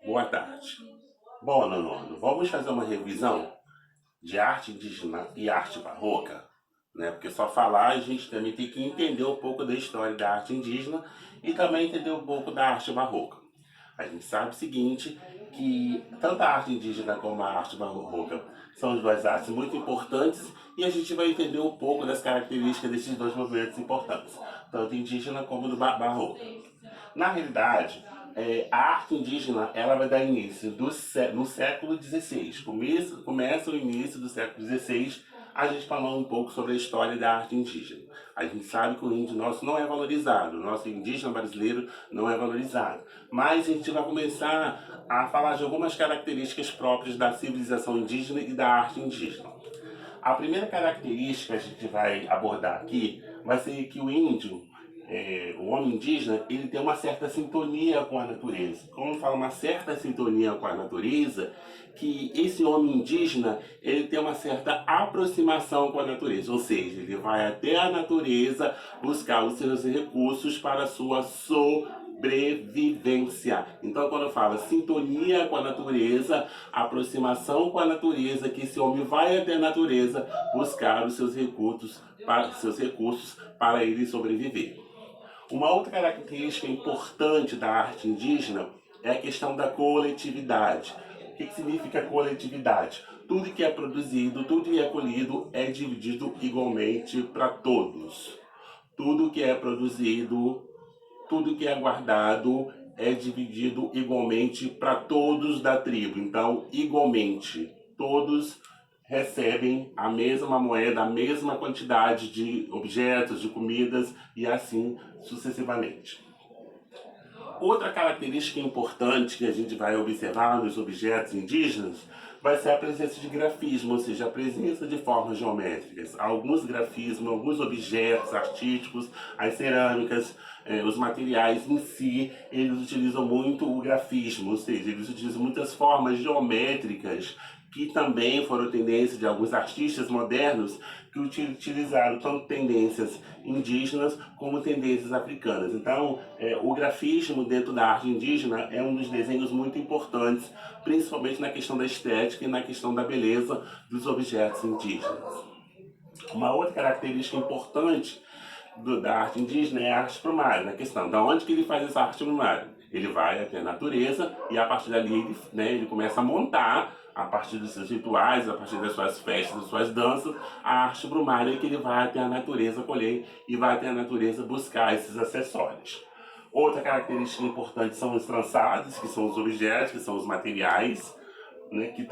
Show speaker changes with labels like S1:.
S1: Boa tarde. Bom, nono, vamos fazer uma revisão de arte indígena e arte barroca, né? Porque só falar a gente também tem que entender um pouco da história da arte indígena e também entender um pouco da arte barroca. A gente sabe o seguinte, que tanto a arte indígena como a arte barroca são duas artes muito importantes e a gente vai entender um pouco das características desses dois movimentos importantes, tanto indígena como do barroco. Na realidade, a arte indígena ela vai dar início no século XVI. Começa o início do século XVI, a gente falando um pouco sobre a história da arte indígena. A gente sabe que o índio nosso não é valorizado, o nosso indígena brasileiro não é valorizado. Mas a gente vai começar a falar de algumas características próprias da civilização indígena e da arte indígena. A primeira característica que a gente vai abordar aqui vai ser que o índio, o homem indígena, ele tem uma certa sintonia com a natureza. Como fala uma certa sintonia com a natureza, que esse homem indígena, ele tem uma certa aproximação com a natureza, ou seja, ele vai até a natureza buscar os seus recursos para a sua sobrevivência. Então, quando eu falo sintonia com a natureza, aproximação com a natureza, que esse homem vai até a natureza buscar os seus recursos para ele sobreviver. Uma outra característica importante da arte indígena é a questão da coletividade. O que significa coletividade? Tudo que é produzido, tudo que é colhido é dividido igualmente para todos. Tudo que é produzido, tudo que é guardado é dividido igualmente para todos da tribo. Então, igualmente, todos recebem a mesma moeda, a mesma quantidade de objetos, de comidas e assim sucessivamente. Outra característica importante que a gente vai observar nos objetos indígenas vai ser a presença de grafismo, ou seja, a presença de formas geométricas. Alguns grafismos, alguns objetos artísticos, as cerâmicas, os materiais em si, eles utilizam muito o grafismo, ou seja, eles utilizam muitas formas geométricas que também foram tendência de alguns artistas modernos que utilizaram tanto tendências indígenas como tendências africanas. Então, o grafismo dentro da arte indígena é um dos desenhos muito importantes, principalmente na questão da estética e na questão da beleza dos objetos indígenas. Uma outra característica importante da arte indígena é a arte plumária, na questão de onde que ele faz essa arte plumária. Ele vai até a natureza e a partir dali ele começa a montar, a partir dos seus rituais, a partir das suas festas, das suas danças, a arte brumária que ele vai até a natureza colher e vai até a natureza buscar esses acessórios. Outra característica importante são os trançados, que são os objetos, que são os materiais, né, que